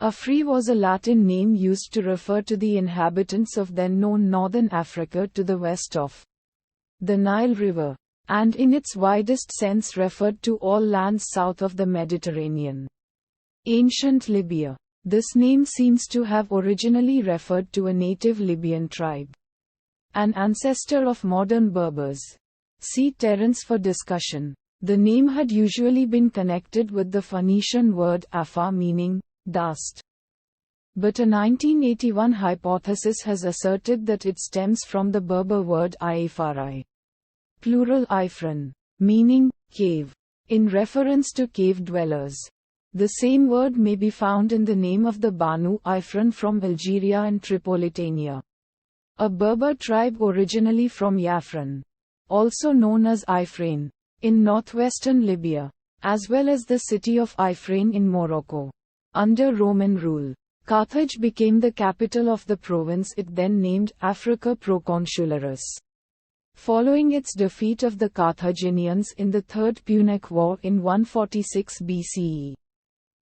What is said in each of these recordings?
Afri was a Latin name used to refer to the inhabitants of then-known northern Africa to the west of the Nile River, and in its widest sense referred to all lands south of the Mediterranean. Ancient Libya. This name seems to have originally referred to a native Libyan tribe, an ancestor of modern Berbers. See Terence for discussion. The name had usually been connected with the Phoenician word afa, meaning dust. But a 1981 hypothesis has asserted that it stems from the Berber word Ifari, plural ifran, meaning cave, in reference to cave dwellers. The same word may be found in the name of the Banu Ifran from Algeria and Tripolitania, a Berber tribe originally from Yafran, also known as Ifrain, in northwestern Libya, as well as the city of Ifrain in Morocco. Under Roman rule, Carthage became the capital of the province it then named Africa Proconsularis. Following its defeat of the Carthaginians in the Third Punic War in 146 BCE,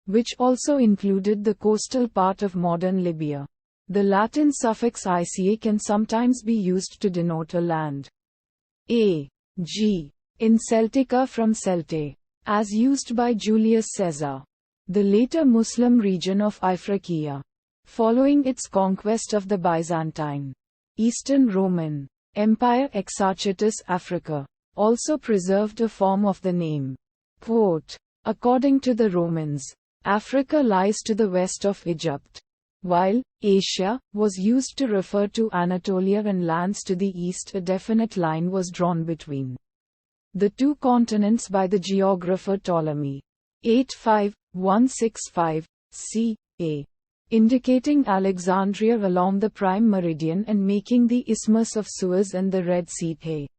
which also included the coastal part of modern Libya, the Latin suffix ica can sometimes be used to denote a land. G. In Celtica from Celte, as used by Julius Caesar. The later Muslim region of Ifriqiya, following its conquest of the Byzantine, Eastern Roman Empire Exarchatus Africa, also preserved a form of the name. Quote, according to the Romans, Africa lies to the west of Egypt, while Asia was used to refer to Anatolia and lands to the east. A definite line was drawn between the two continents by the geographer Ptolemy, 85165 ca, indicating Alexandria along the prime meridian and making the Isthmus of Suez and the Red Sea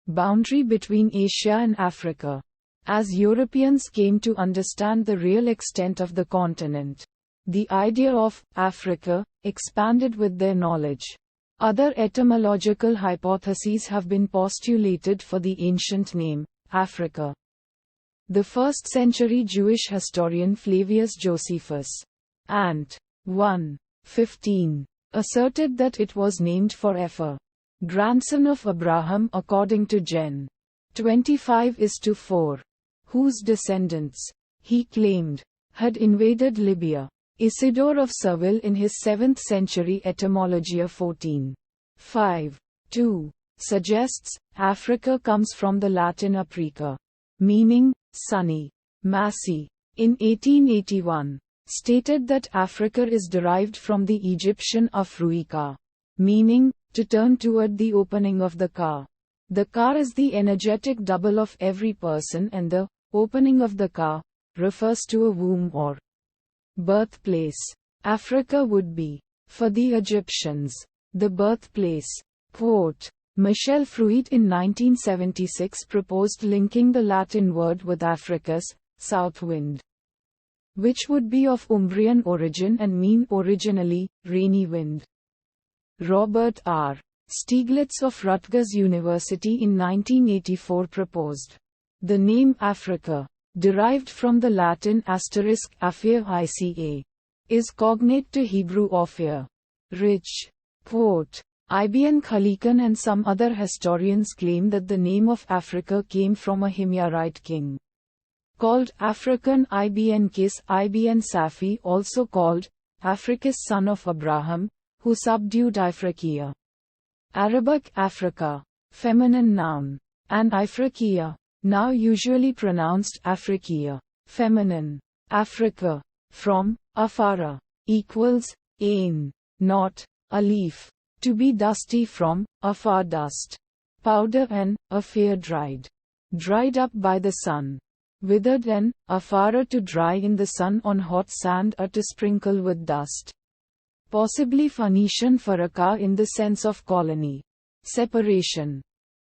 boundary between Asia and Africa. As Europeans came to understand the real extent of the continent, the idea of Africa expanded with their knowledge. Other etymological hypotheses have been postulated for the ancient name, Africa. The 1st century Jewish historian Flavius Josephus, Ant. 1:15, asserted that it was named for Epher, grandson of Abraham according to Gen. 25:4, whose descendants, he claimed, had invaded Libya. Isidore of Seville in his 7th century Etymology of 14:5-2 suggests, Africa comes from the Latin aprica, meaning sunny. Massey, in 1881, stated that Africa is derived from the Egyptian Afruika, meaning to turn toward the opening of the ka. The ka is the energetic double of every person, and the opening of the ka refers to a womb or birthplace. Africa would be, for the Egyptians, the birthplace. Quote, Michel Fruit in 1976 proposed linking the Latin word with Africa's south wind, which would be of Umbrian origin and mean originally rainy wind. Robert R. Stieglitz of Rutgers University in 1984 proposed the name Africa, derived from the Latin asterisk Aphia Ica, is cognate to Hebrew Ophir, rich. Quote, Ibn Khalikan and some other historians claim that the name of Africa came from a Himyarite king called African Ibn Kis Ibn Safi, also called Africus, son of Abraham, who subdued Ifriqiya. Arabic Africa, feminine noun, and Ifriqiya, now usually pronounced Afriqiya, feminine. Africa, from Afara, equals ain, not alif. To be dusty from afar, dust, powder, and affair, dried up by the sun. Withered, and afara, to dry in the sun on hot sand or to sprinkle with dust. Possibly Phoenician faraka in the sense of colony, separation.